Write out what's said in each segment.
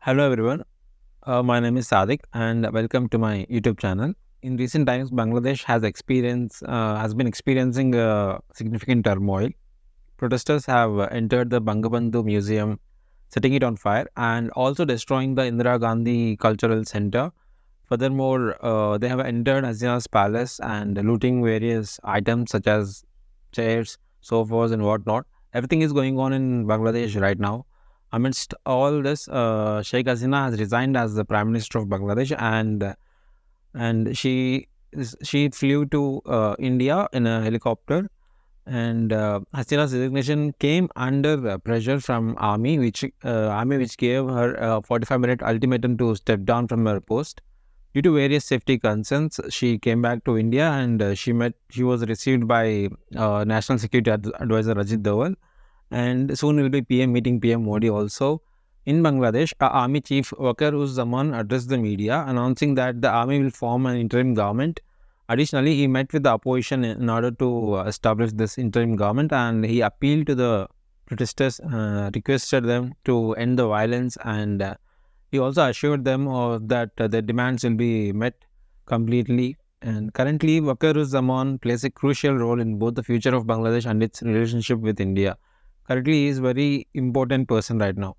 Hello everyone, my name is Sadiq and welcome to my YouTube channel. In recent times, Bangladesh has been experiencing significant turmoil. Protesters have entered the Bangabandhu Museum, setting it on fire, and also destroying the Indira Gandhi Cultural Center. Furthermore, they have entered Hasina's palace and looting various items such as chairs, sofas, and whatnot. Everything is going on in Bangladesh right now. Amidst all this, Sheikh Hasina has resigned as the Prime Minister of Bangladesh, and she flew to India in a helicopter. And Hasina's resignation came under pressure from army which gave her a 45-minute ultimatum to step down from her post. Due to various safety concerns, she came back to India and she was received by National Security Advisor Ajit Doval, and soon will be PM meeting PM Modi also. In Bangladesh, Army Chief Zaman addressed the media, announcing that the army will form an interim government. Additionally, he met with the opposition in order to establish this interim government, and he appealed to the protesters, requested them to end the violence, and he also assured them that their demands will be met completely. And currently, Zaman plays a crucial role in both the future of Bangladesh and its relationship with India. Currently, he is a very important person right now.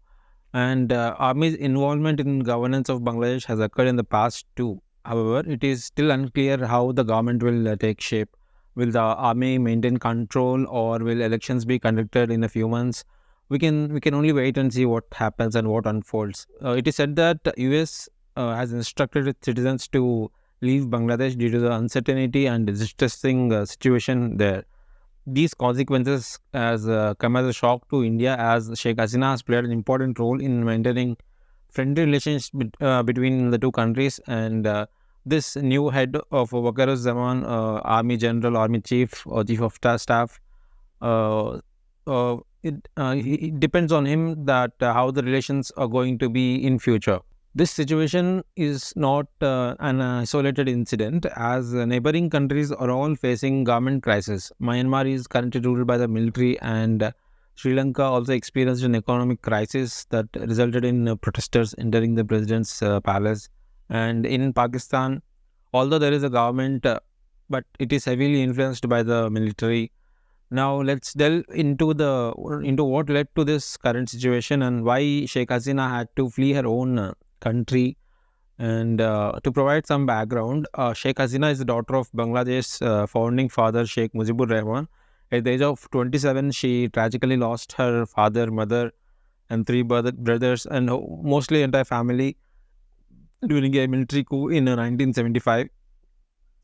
And Army's involvement in governance of Bangladesh has occurred in the past too. However, it is still unclear how the government will take shape. Will the army maintain control, or will elections be conducted in a few months? We can only wait and see what happens and what unfolds. It is said that US has instructed its citizens to leave Bangladesh due to the uncertainty and distressing situation there. These consequences has come as a shock to India, as Sheikh Hasina has played an important role in maintaining friendly relations between the two countries. And this new head of Waqar Zaman, Army General, Army Chief, or Chief of Staff, uh, it depends on him that how the relations are going to be in future. This situation is not an isolated incident, as neighboring countries are all facing government crisis. Myanmar is currently ruled by the military, and Sri Lanka also experienced an economic crisis that resulted in protesters entering the president's palace. And in Pakistan, although there is a government, but it is heavily influenced by the military. Now let's delve into what led to this current situation and why Sheikh Hasina had to flee her own country. And to provide some background, Sheikh Hasina is the daughter of Bangladesh's founding father Sheikh Mujibur Rahman. At the age of 27, she tragically lost her father, mother, and three brothers, and mostly entire family during a military coup in 1975.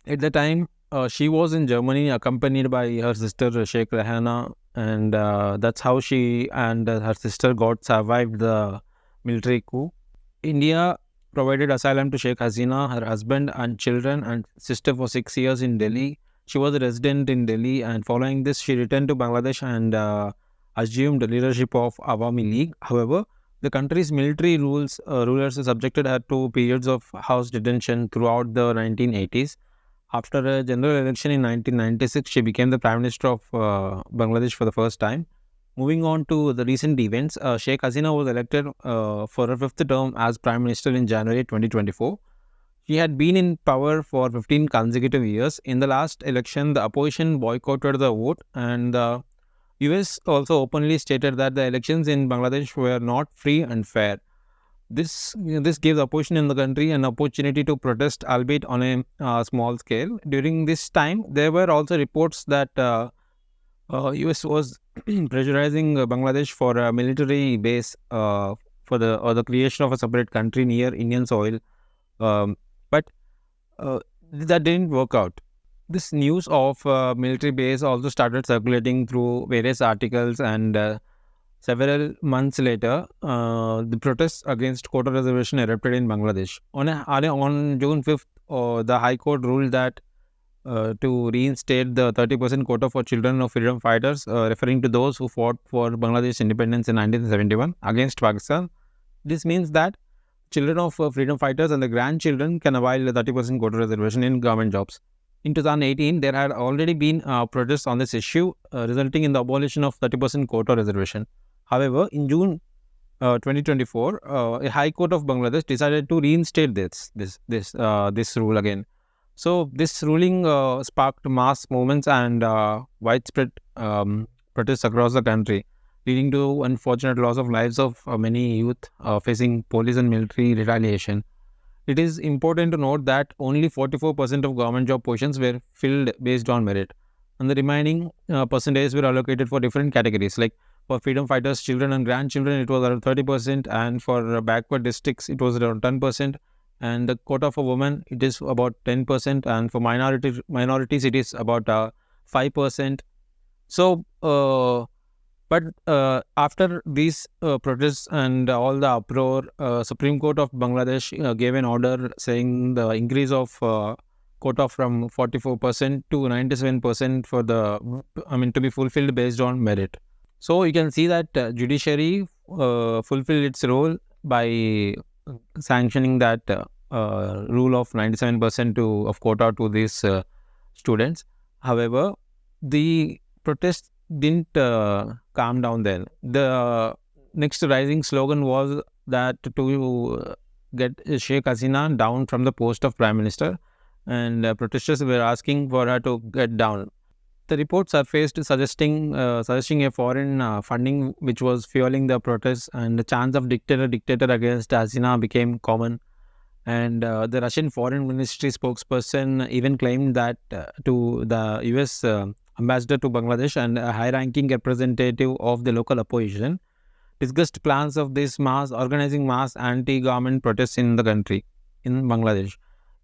At the time, she was in Germany accompanied by her sister Sheikh Hasina, and that's how she and her sister got survived the military coup. India provided asylum to Sheikh Hasina, her husband and children and sister for 6 years in Delhi. She was a resident in Delhi, and following this, she returned to Bangladesh and assumed the leadership of Awami League. However, the country's military rulers subjected her to periods of house detention throughout the 1980s. After a general election in 1996, she became the Prime Minister of Bangladesh for the first time. Moving on to the recent events, Sheikh Hasina was elected for her fifth term as Prime Minister in January 2024. She had been in power for 15 consecutive years. In the last election, the opposition boycotted the vote, and the US also openly stated that the elections in Bangladesh were not free and fair. This gives the opposition in the country an opportunity to protest, albeit on a small scale. During this time, there were also reports that US was pressurizing Bangladesh for a military base for the creation of a separate country near Indian soil, but that didn't work out. This news of military base also started circulating through various articles, and several months later, the protests against quota reservation erupted in Bangladesh. On June 5th, the High Court ruled that to reinstate the 30% quota for children of freedom fighters, referring to those who fought for Bangladesh independence in 1971 against Pakistan. This means that children of freedom fighters and the grandchildren can avail the 30% quota reservation in government jobs. In 2018, there had already been protests on this issue, resulting in the abolition of 30% quota reservation. However, in June 2024, a High Court of Bangladesh decided to reinstate this rule again. So this ruling sparked mass movements and widespread protests across the country, leading to unfortunate loss of lives of many youth facing police and military retaliation. It is important to note that only 44% of government job positions were filled based on merit, and the remaining percentages were allocated for different categories. Like for freedom fighters, children, and grandchildren, it was around 30%, and for backward districts, it was around 10%. And the quota for women, it is about 10%, and for minorities, it is about 5%. So, but after these protests and all the uproar, Supreme Court of Bangladesh gave an order saying the increase of quota from 44% to 97% for to be fulfilled based on merit. So you can see that judiciary fulfilled its role by sanctioning that rule of 97% of quota to these students. However, the protests didn't calm down then. The next rising slogan was that to get Sheikh Hasina down from the post of Prime Minister, and protesters were asking for her to get down. The report surfaced suggesting a foreign funding which was fueling the protests, and the chance of dictator against Hasina became common. And the Russian Foreign Ministry spokesperson even claimed that to the US ambassador to Bangladesh and a high-ranking representative of the local opposition discussed plans of organizing mass anti-government protests in the country, in Bangladesh.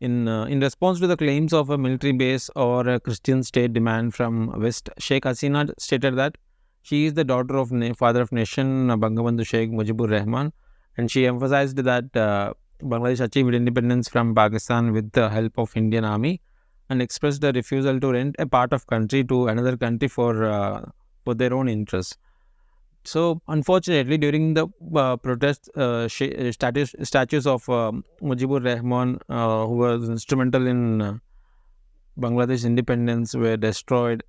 In response to the claims of a military base or a Christian state demand from West, Sheikh Hasina stated that she is the daughter of father of nation Bangabandhu Sheikh Mujibur Rahman, and she emphasized that Bangladesh achieved independence from Pakistan with the help of Indian army, and expressed a refusal to rent a part of country to another country for their own interests. So, unfortunately, during the protest, statues of Mujibur Rahman, who was instrumental in Bangladesh independence, were destroyed,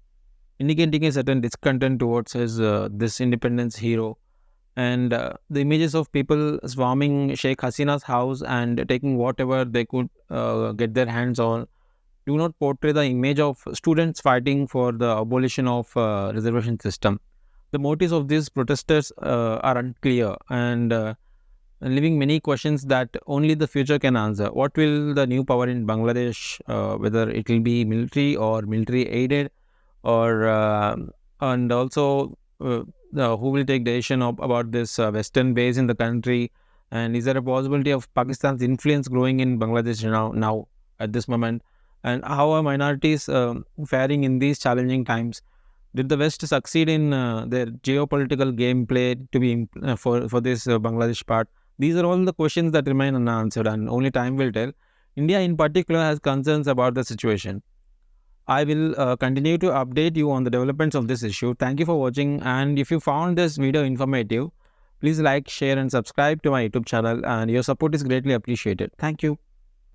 indicating a certain discontent towards this independence hero. And the images of people swarming Sheikh Hasina's house and taking whatever they could get their hands on do not portray the image of students fighting for the abolition of reservation system. The motives of these protesters are unclear and leaving many questions that only the future can answer. What will the new power in Bangladesh, whether it will be military or military aided, or and also who will take decision about this Western base in the country, and is there a possibility of Pakistan's influence growing in Bangladesh now at this moment, and how are minorities faring in these challenging times? Did the West succeed in their geopolitical gameplay to be for this Bangladesh part? These are all the questions that remain unanswered, and only time will tell. India, in particular, has concerns about the situation. I will continue to update you on the developments of this issue. Thank you for watching, and if you found this video informative, please like, share, and subscribe to my YouTube channel. And your support is greatly appreciated. Thank you.